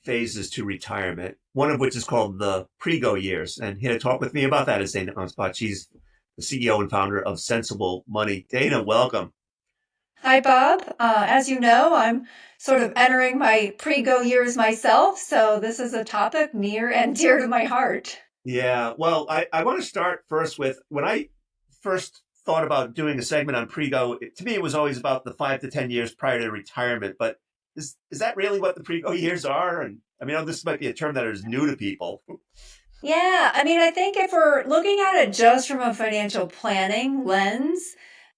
phases to retirement, one of which is called the pre-go years. And here to talk with me about that is Dana Anspach. She's the CEO and founder of Sensible Money. Dana, welcome. Hi, Bob. As you know, I'm sort of entering my pre-go years myself, so this is a topic near and dear to my heart. Yeah, well, I want to start first with when I first thought about doing a segment on pre-go, to me, it was always about the 5 to 10 years prior to retirement. But is that really what the pre-go years are? And I mean, this might be a term that is new to people. Yeah, I mean, I think if we're looking at it just from a financial planning lens,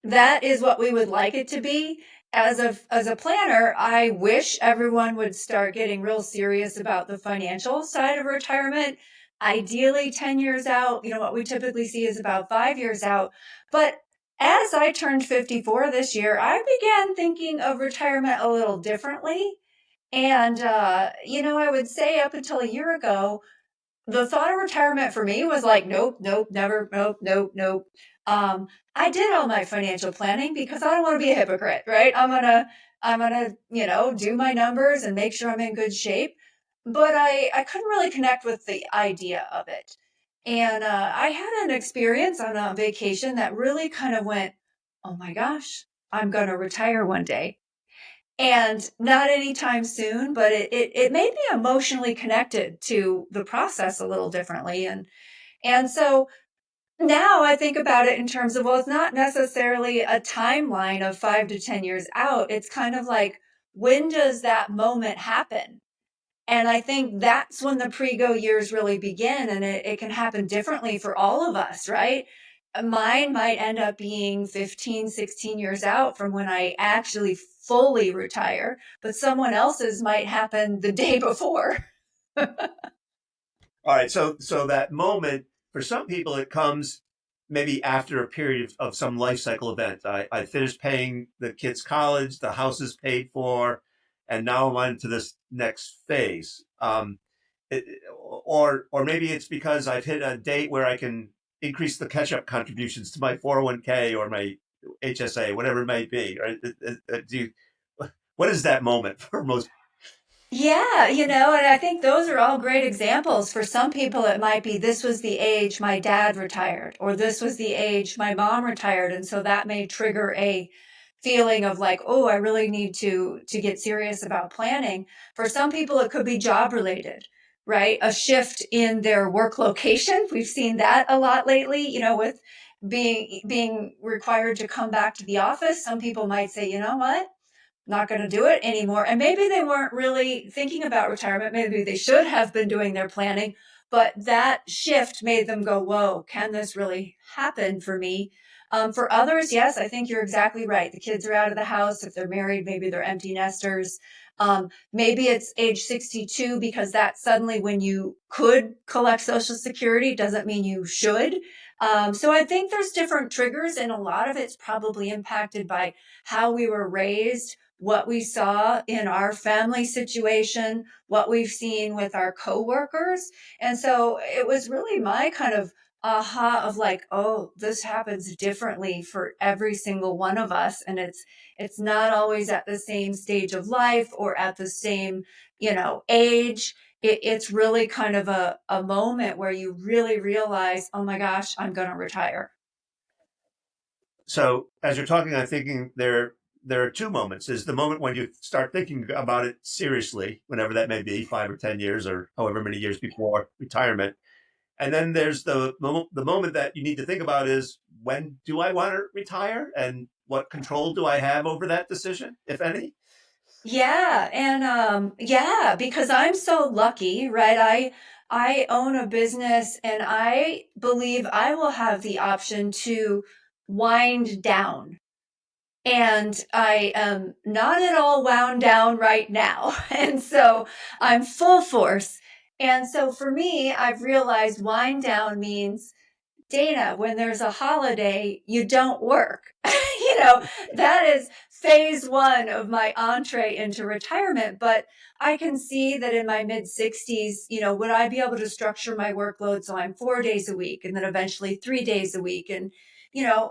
that is what we would like it to be. As a planner, I wish everyone would start getting real serious about the financial side of retirement. Ideally, 10 years out, what we typically see is about 5 years out. But as I turned 54 this year, I began thinking of retirement a little differently. And, I would say up until a year ago, the thought of retirement for me was like, nope, nope, never, nope, nope, nope. Um, I did all my financial planning because I don't want to be a hypocrite, right? I'm gonna, do my numbers and make sure I'm in good shape. But I couldn't really connect with the idea of it. And I had an experience on a vacation that really kind of went, oh my gosh, I'm gonna retire one day, and not anytime soon, but it made me emotionally connected to the process a little differently. And so now I think about it in terms of, well, it's not necessarily a timeline of 5 to 10 years out. It's kind of like, when does that moment happen? And I think that's when the pre-go years really begin, and it can happen differently for all of us, right? Mine might end up being 15, 16 years out from when I actually fully retire, but someone else's might happen the day before. All right, so that moment for some people it comes maybe after a period of some life cycle event. I finished paying the kids' college, the house is paid for, and now I'm on to this next phase. It, or maybe it's because I've hit a date where I can increase the catch-up contributions to my 401k or my HSA, whatever it might be. Right? Do you, what is that moment for most? Yeah, and I think those are all great examples. For some people, it might be this was the age my dad retired, or this was the age my mom retired. And so that may trigger a feeling of like, oh, I really need to get serious about planning. For some people, it could be job related, right? A shift in their work location. We've seen that a lot lately, with being required to come back to the office. Some people might say, you know what? Not going to do it anymore. And maybe they weren't really thinking about retirement. Maybe they should have been doing their planning, but that shift made them go, whoa, can this really happen for me? For others, yes, I think you're exactly right. The kids are out of the house. If they're married, maybe they're empty nesters. Maybe it's age 62 because that's suddenly when you could collect Social Security. Doesn't mean you should. So I think there's different triggers, and a lot of it's probably impacted by how we were raised, what we saw in our family situation, what we've seen with our coworkers. And so it was really my kind of aha of like, oh, this happens differently for every single one of us. And it's not always at the same stage of life or at the same, age. It's really kind of a moment where you really realize, oh my gosh, I'm going to retire. So as you're talking, I'm thinking there are two moments. There's the moment when you start thinking about it seriously, whenever that may be, 5 or 10 years or however many years before retirement. And then there's the moment that you need to think about is, when do I want to retire and what control do I have over that decision, if any? Yeah, and yeah, because I'm so lucky, right? I own a business and I believe I will have the option to wind down. And I am not at all wound down right now. And so I'm full force. And so for me, I've realized wind down means, Dana, when there's a holiday, you don't work. That is phase one of my entree into retirement. But I can see that in my mid 60s, would I be able to structure my workload so I'm 4 days a week and then eventually 3 days a week? And,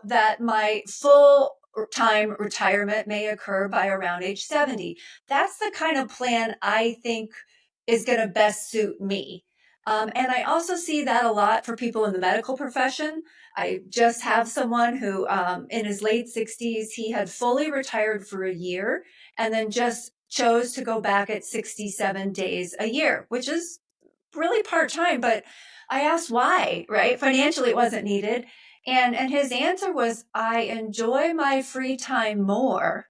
that my full time retirement may occur by around age 70. That's the kind of plan I think is going to best suit me. And I also see that a lot for people in the medical profession. I just have someone who, in his late 60s, he had fully retired for a year and then just chose to go back at 67 days a year, which is really part time. But I asked why, right? Financially, it wasn't needed. And his answer was, I enjoy my free time more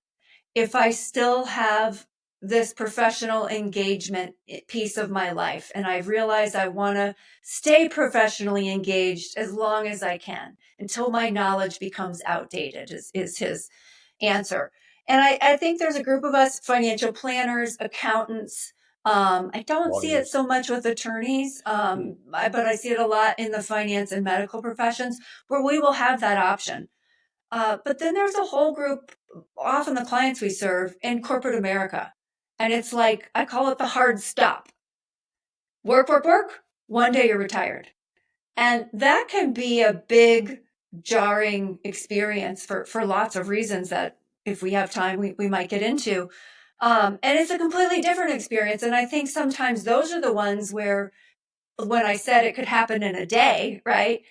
if I still have this professional engagement piece of my life. And I've realized I want to stay professionally engaged as long as I can until my knowledge becomes outdated, is his answer. And I think there's a group of us, financial planners, accountants. I don't see it Lawyers. so much with attorneys, Hmm. but I see it a lot in the finance and medical professions where we will have that option. But then there's a whole group, often the clients we serve in corporate America. And it's like, I call it the hard stop. Work, work, work. One day you're retired. And that can be a big, jarring experience for lots of reasons that if we have time, we might get into. And it's a completely different experience. And I think sometimes those are the ones where, when I said it could happen in a day, right?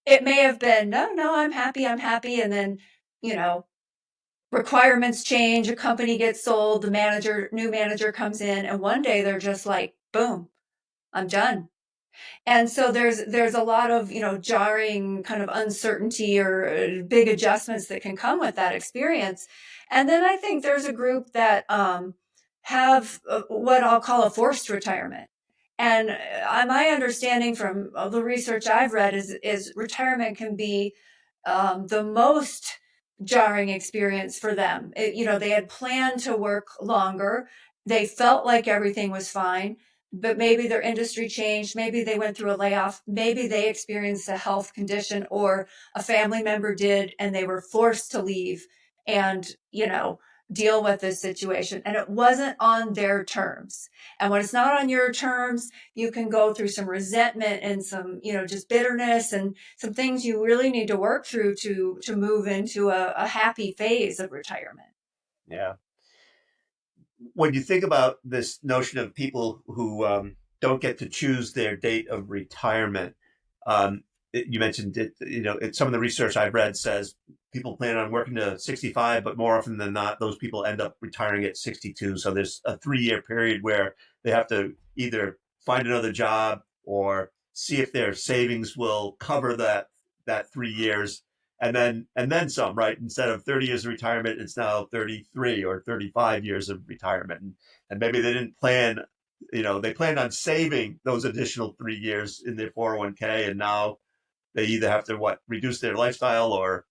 It may have been, no, no, I'm happy, I'm happy. And then, you know, requirements change, a company gets sold, new manager comes in, and one day they're just like, boom, I'm done. And so there's a lot of, jarring kind of uncertainty or big adjustments that can come with that experience. And then I think there's a group that have what I'll call a forced retirement. And my understanding from the research I've read is retirement can be the most jarring experience for them. They had planned to work longer. They felt like everything was fine, but maybe their industry changed. Maybe they went through a layoff. Maybe they experienced a health condition or a family member did, and they were forced to leave and, deal with this situation. And it wasn't on their terms. And when it's not on your terms, you can go through some resentment and some, just bitterness and some things you really need to work through to move into a happy phase of retirement. Yeah. When you think about this notion of people who don't get to choose their date of retirement, you mentioned it. Some of the research I've read says people plan on working to 65, but more often than not, those people end up retiring at 62. So there's a 3 year period where they have to either find another job or see if their savings will cover that 3 years, and then some, right? Instead of 30 years of retirement, it's now 33 or 35 years of retirement. And maybe they didn't plan, they planned on saving those additional 3 years in their 401k, and now they either have to reduce their lifestyle or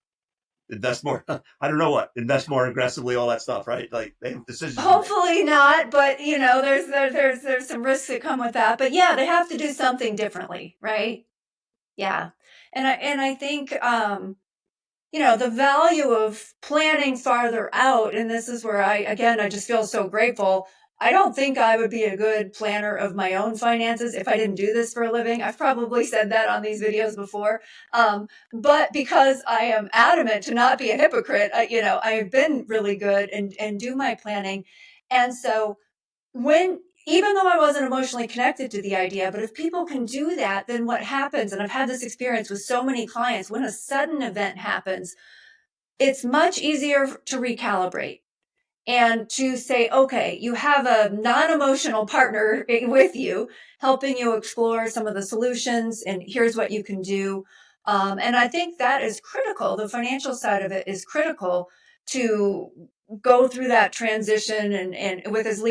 invest more. I don't know what, invest more aggressively, all that stuff, right? Like they have decisions to make. Hopefully not, but there's some risks that come with that. But yeah, they have to do something differently, right? Yeah. And I think the value of planning farther out, and this is where I just feel so grateful. I don't think I would be a good planner of my own finances if I didn't do this for a living. I've probably said that on these videos before. But because I am adamant to not be a hypocrite, I've been really good and do my planning. And so when even though I wasn't emotionally connected to the idea, but if people can do that, then what happens, and I've had this experience with so many clients, when a sudden event happens, it's much easier to recalibrate and to say, okay, you have a non-emotional partner with you, helping you explore some of the solutions, and here's what you can do. And I think that is critical. The financial side of it is critical to go through that transition and with as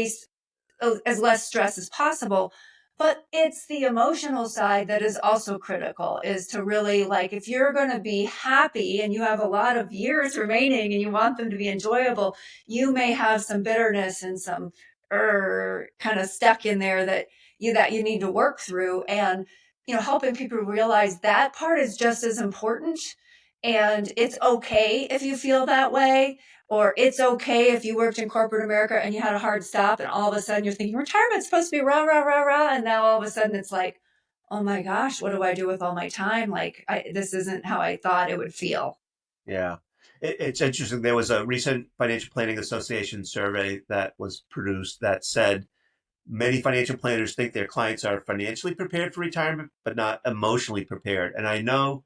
less stress as possible. But it's the emotional side that is also critical, is to really, like, if you're going to be happy and you have a lot of years remaining and you want them to be enjoyable, you may have some bitterness and some kind of stuck in there that you need to work through. And helping people realize that part is just as important, and it's okay if you feel that way, or it's okay if you worked in corporate America and you had a hard stop and all of a sudden you're thinking retirement's supposed to be rah, rah, rah, rah. And now all of a sudden it's like, oh my gosh, what do I do with all my time? Like, this isn't how I thought it would feel. Yeah. It's interesting. There was a recent Financial Planning Association survey that was produced that said many financial planners think their clients are financially prepared for retirement, but not emotionally prepared. And I know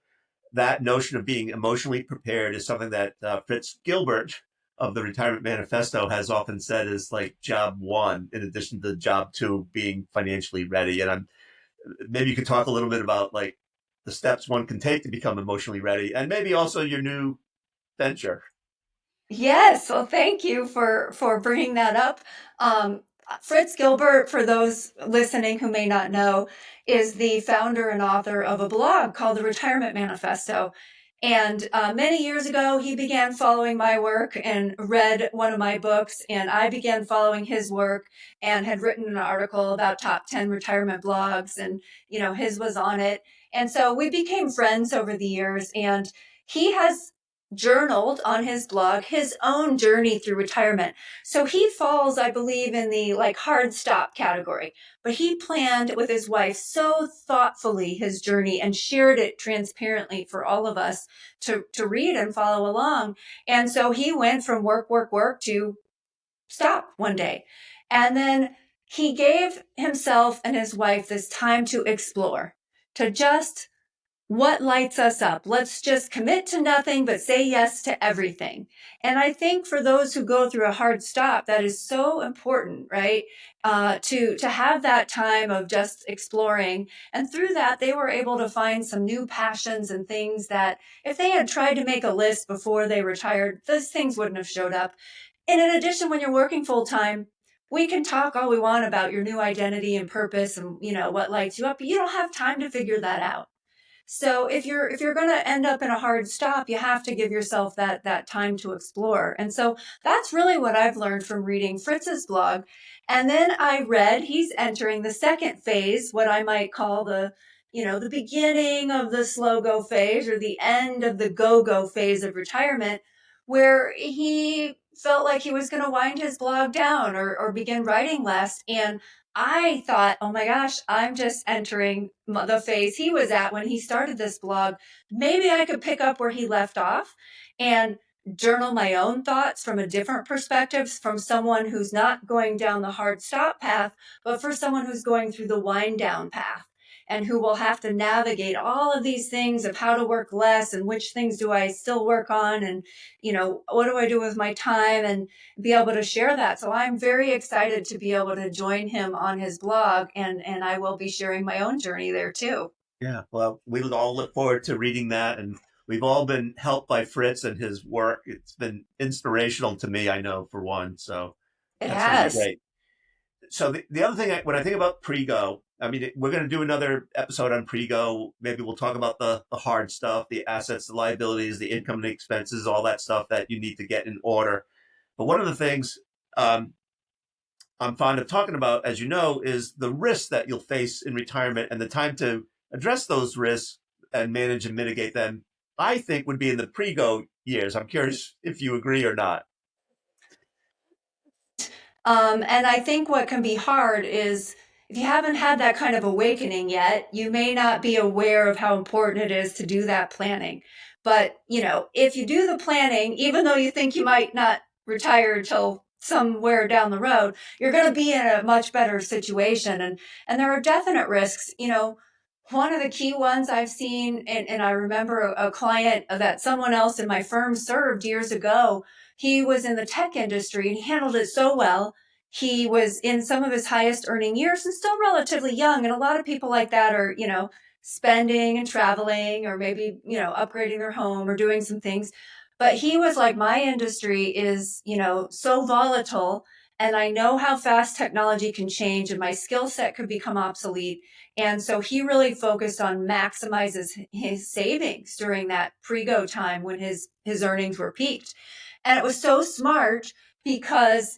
that notion of being emotionally prepared is something that Fritz Gilbert of the Retirement Manifesto has often said is like job one, in addition to job two being financially ready. And I'm maybe you could talk a little bit about like the steps one can take to become emotionally ready, and maybe also your new venture. Yes, well, thank you for bringing that up. Fritz Gilbert, for those listening who may not know, is the founder and author of a blog called the Retirement Manifesto. And many years ago, he began following my work and read one of my books, and I began following his work and had written an article about top 10 retirement blogs, and his was on it. And so we became friends over the years, and he has journaled on his blog his own journey through retirement. So he falls, I believe, in the like hard stop category. But he planned with his wife so thoughtfully his journey and shared it transparently for all of us to read and follow along. And so he went from work, work, work to stop one day. And then he gave himself and his wife this time to explore, to just what lights us up. Let's just commit to nothing, but say yes to everything. And I think for those who go through a hard stop, that is so important, right? To have that time of just exploring. And through that, they were able to find some new passions and things that if they had tried to make a list before they retired, those things wouldn't have showed up. And in addition, when you're working full time, we can talk all we want about your new identity and purpose and what lights you up, but you don't have time to figure that out. So if you're going to end up in a hard stop, you have to give yourself that time to explore. And so that's really what I've learned from reading Fritz's blog. And then I read he's entering the second phase, what I might call the beginning of the slow go phase or the end of the go go phase of retirement, where he felt like he was going to wind his blog down or begin writing less. And I thought, oh my gosh, I'm just entering the phase he was at when he started this blog. Maybe I could pick up where he left off and journal my own thoughts from a different perspective, from someone who's not going down the hard stop path, but for someone who's going through the wind down path and who will have to navigate all of these things of how to work less and which things do I still work on and what do I do with my time and be able to share that. So I'm very excited to be able to join him on his blog, and I will be sharing my own journey there too. Yeah, well, we all look forward to reading that, and we've all been helped by Fritz and his work. It's been inspirational to me, I know, for one. So It that's going to be has. great. So the other thing, when I think about Prego, I mean, we're going to do another episode on Prego. Maybe we'll talk about the hard stuff, the assets, the liabilities, the income, the expenses, all that stuff that you need to get in order. But one of the things um, I'm fond of talking about, as you know, is the risks that you'll face in retirement and the time to address those risks and manage and mitigate them. I think would be in the pre-go years. I'm curious if you agree or not. And I think what can be hard is if you haven't had that kind of awakening yet, you may not be aware of how important it is to do that planning. But, if you do the planning, even though you think you might not retire until somewhere down the road, you're going to be in a much better situation. And there are definite risks. One of the key ones I've seen, and I remember a client that someone else in my firm served years ago. He was in the tech industry and he handled it so well. He was in some of his highest earning years and still relatively young. And a lot of people like that are, spending and traveling or maybe, upgrading their home or doing some things. But he was like, my industry is, so volatile and I know how fast technology can change and my skill set could become obsolete. And so he really focused on maximizes his savings during that pre-go time when his earnings were peaked. And it was so smart because,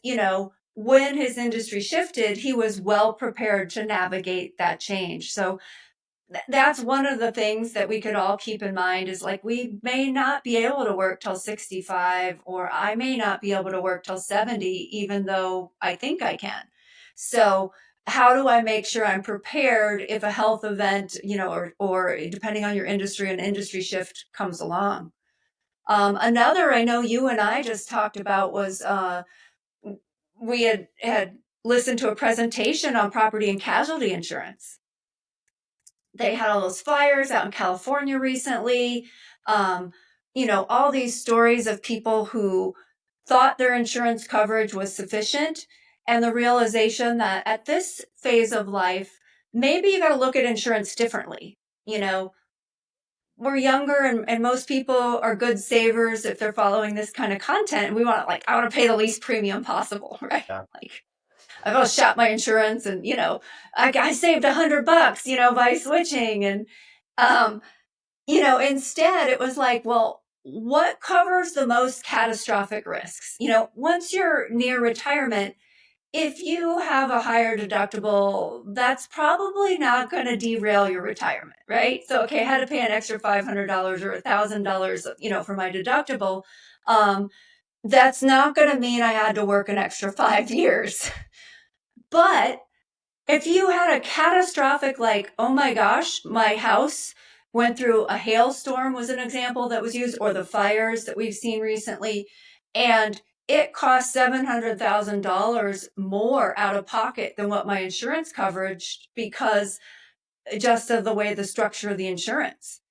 when his industry shifted, he was well prepared to navigate that change. So that's one of the things that we could all keep in mind is like, we may not be able to work till 65, or I may not be able to work till 70, even though I think I can. So, how do I make sure I'm prepared if a health event, or depending on your industry, an industry shift comes along? Another I know you and I just talked about was we had listened to a presentation on property and casualty insurance. They had all those fires out in California recently. All these stories of people who thought their insurance coverage was sufficient, and the realization that at this phase of life, maybe you got to look at insurance differently. We're younger, and most people are good savers if they're following this kind of content. And we want I want to pay the least premium possible, right? Yeah. I've always shop my insurance, and I saved $100, by switching, and instead it was like, well, what covers the most catastrophic risks? Once you're near retirement, if you have a higher deductible, that's probably not going to derail your retirement, right? So, okay, I had to pay an extra $500 or $1,000, for my deductible. That's not going to mean I had to work an extra 5 years. But if you had a catastrophic, like, oh my gosh, my house went through a hailstorm, was an example that was used, or the fires that we've seen recently, and it cost $700,000 more out of pocket than what my insurance coverage, because just of the way the structure of the insurance.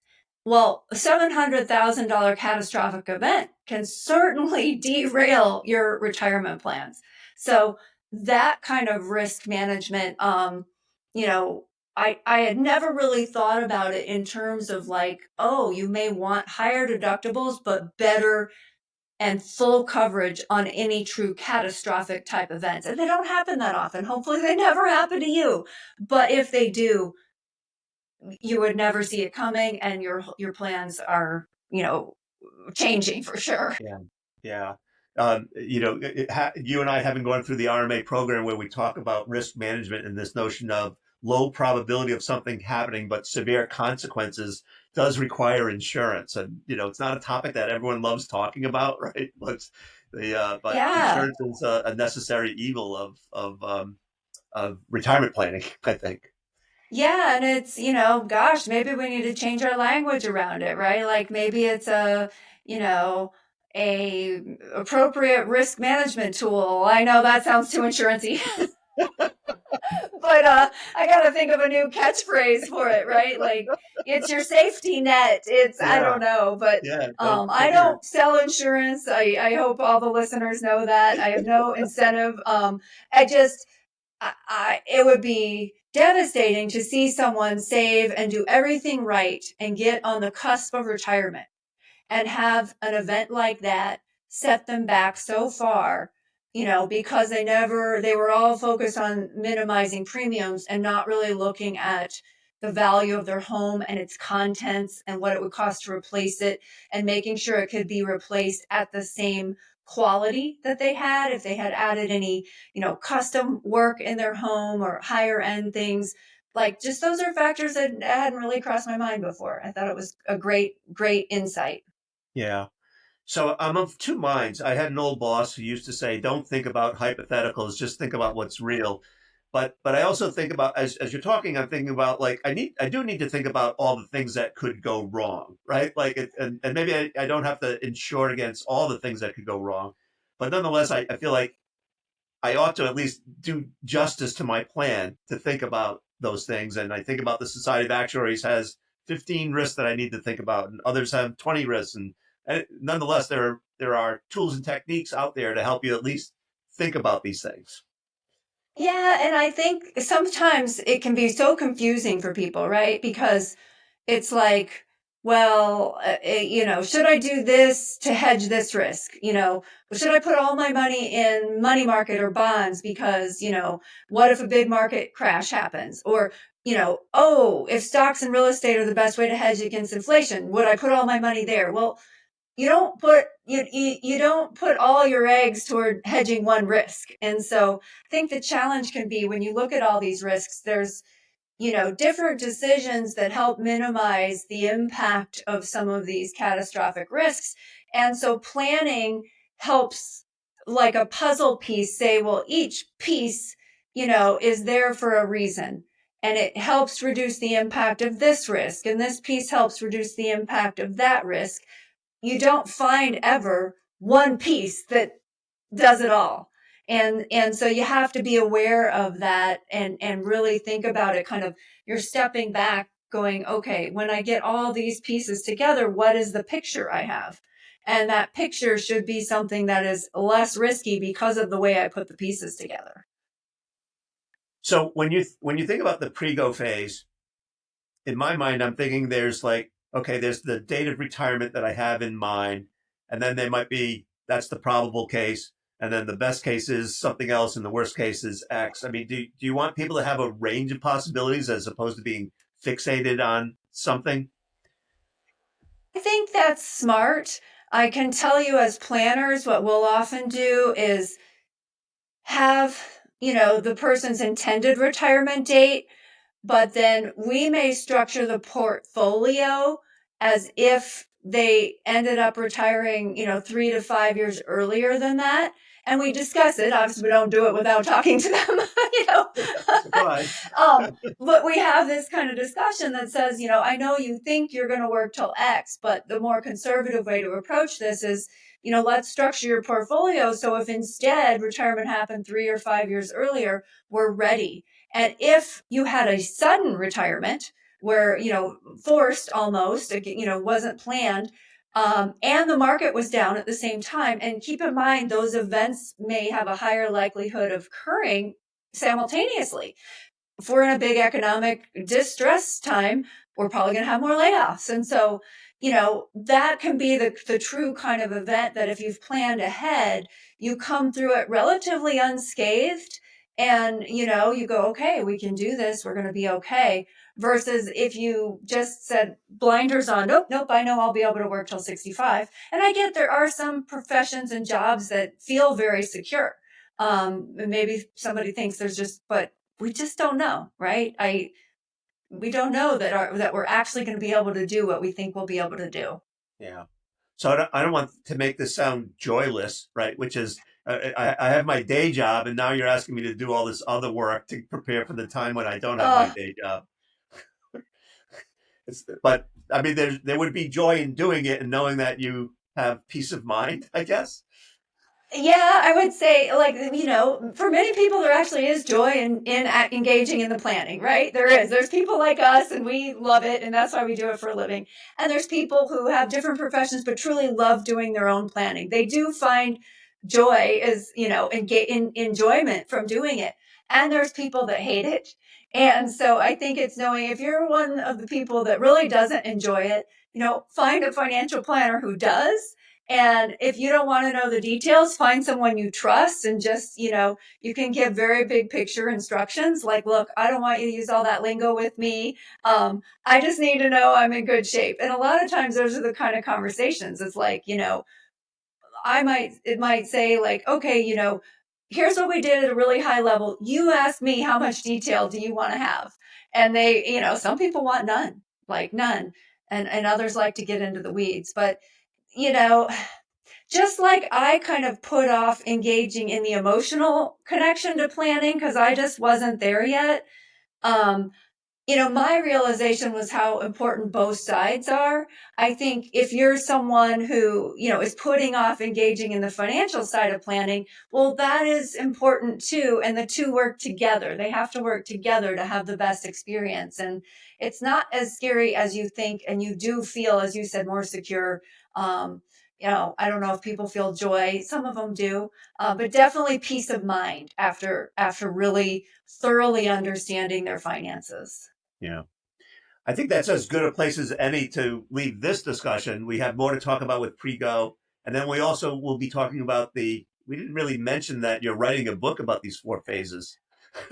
Well, a $700,000 catastrophic event can certainly derail your retirement plans. So that kind of risk management, I had never really thought about it in terms of like, oh, you may want higher deductibles, but better and full coverage on any true catastrophic type events. And they don't happen that often. Hopefully they never happen to you. But if they do, you would never see it coming, and your plans are, changing for sure. Yeah. Yeah. You and I haven't gone through the RMA program where we talk about risk management and this notion of low probability of something happening, but severe consequences does require insurance. And, it's not a topic that everyone loves talking about, right? But Yeah. insurance is a necessary evil of retirement planning, I think. Yeah, and it's, gosh, maybe we need to change our language around it, right? Like maybe it's you know, a appropriate risk management tool. I know that sounds too insurancy, but I got to think of a new catchphrase for it, right? Like it's your safety net. It's I Yeah. don't know, but Yeah. Don't I put your, don't sell insurance. I hope all the listeners know that. I have no incentive. I just it would be devastating to see someone save and do everything right and get on the cusp of retirement and have an event like that set them back so far, because they were all focused on minimizing premiums and not really looking at the value of their home and its contents and what it would cost to replace it, and making sure it could be replaced at the same quality that they had if they had added any, custom work in their home or higher end things. Like, just those are factors that hadn't really crossed my mind before. I thought it was a great insight. yeah. So I'm of two minds. I had an old boss who used to say, "Don't think about hypotheticals, just think about what's real." But I also think about, as you're talking, I'm thinking about like I do need to think about all the things that could go wrong, right? And maybe I don't have to insure against all the things that could go wrong, but nonetheless, I feel like I ought to at least do justice to my plan to think about those things. And I think about the Society of Actuaries has 15 risks that I need to think about, and others have 20 risks. And nonetheless, there are tools and techniques out there to help you at least think about these things. Yeah, and I think sometimes it can be so confusing for people, right? Because it's like, well, should I do this to hedge this risk? Should I put all my money in money market or bonds because, what if a big market crash happens? Or, oh, if stocks and real estate are the best way to hedge against inflation, would I put all my money there? Well, you don't put all your eggs toward hedging one risk. And so I think the challenge can be when you look at all these risks, there's different decisions that help minimize the impact of some of these catastrophic risks. And so planning helps, like a puzzle piece, say, well, each piece, is there for a reason. And it helps reduce the impact of this risk. And this piece helps reduce the impact of that risk. You don't find ever one piece that does it all. And so you have to be aware of that and really think about it. Kind of, you're stepping back going, okay, when I get all these pieces together, what is the picture I have? And that picture should be something that is less risky because of the way I put the pieces together. So when you think about the pre-go phase, in my mind, I'm thinking there's like, okay, there's the date of retirement that I have in mind, and then there might be that's the probable case, and then the best case is something else, and the worst case is X. I mean, do you want people to have a range of possibilities as opposed to being fixated on something? I think that's smart. I can tell you, as planners, what we'll often do is have, the person's intended retirement date, but then we may structure the portfolio as if they ended up retiring, 3 to 5 years earlier than that. And we discuss it. Obviously, we don't do it without talking to them, you know. Surprise. But we have this kind of discussion that says, I know you think you're going to work till X, but the more conservative way to approach this is, let's structure your portfolio. So if instead retirement happened 3 or 5 years earlier, we're ready. And if you had a sudden retirement where, forced almost, wasn't planned, and the market was down at the same time, and keep in mind, those events may have a higher likelihood of occurring simultaneously. If we're in a big economic distress time, we're probably going to have more layoffs. And so, that can be the true kind of event that if you've planned ahead, you come through it relatively unscathed. And, you go, okay, we can do this. We're going to be okay. Versus if you just said blinders on, nope, nope, I know I'll be able to work till 65. And I get there are some professions and jobs that feel very secure. Maybe somebody thinks there's just, but we just don't know, right? We don't know that we're actually going to be able to do what we think we'll be able to do. Yeah. So I don't want to make this sound joyless, right? Which is, I have my day job, and now you're asking me to do all this other work to prepare for the time when I don't have my Oh, day job. But I mean, there would be joy in doing it and knowing that you have peace of mind, I guess. yeah, I would say, like, for many people, there actually is joy in engaging in the planning, right? There is. There's people like us, and we love it, and that's why we do it for a living. And there's people who have different professions, but truly love doing their own planning. They do find joy is, in enjoyment from doing it. And there's people that hate it. And so I think it's knowing if you're one of the people that really doesn't enjoy it, find a financial planner who does. And if you don't want to know the details, find someone you trust and just, you can give very big picture instructions like, look, I don't want you to use all that lingo with me. I just need to know I'm in good shape. And a lot of times those are the kind of conversations. It's like, it might say like, okay, here's what we did at a really high level. You asked me how much detail do you want to have? And they, some people want none, like none. And others like to get into the weeds. But, you know, just like I kind of put off engaging in the emotional connection to planning because I just wasn't there yet. Um, my realization was how important both sides are. I think if you're someone who, is putting off engaging in the financial side of planning, well, that is important too. And the two work together. They have to work together to have the best experience. And it's not as scary as you think. And you do feel, as you said, more secure. I don't know if people feel joy. Some of them do, but definitely peace of mind after really thoroughly understanding their finances. Yeah. I think that's as good a place as any to leave this discussion. We have more to talk about with pre-go. And then we also will be talking about we didn't really mention that you're writing a book about these four phases.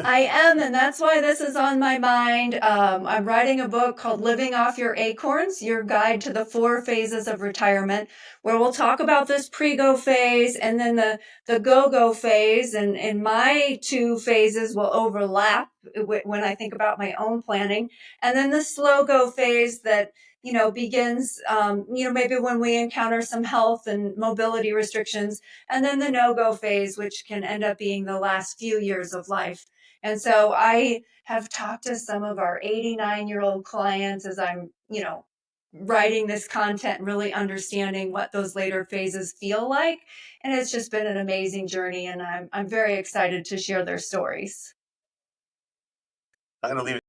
I am, and that's why this is on my mind. I'm writing a book called Living Off Your Acorns, Your Guide to the Four Phases of Retirement, where we'll talk about this pre-go phase and then the go-go phase. And my two phases will overlap when I think about my own planning. And then the slow-go phase that, begins, maybe when we encounter some health and mobility restrictions. And then the no-go phase, which can end up being the last few years of life. And so I have talked to some of our 89-year-old clients as I'm, writing this content, really understanding what those later phases feel like. And it's just been an amazing journey. And I'm very excited to share their stories. I'm going to leave it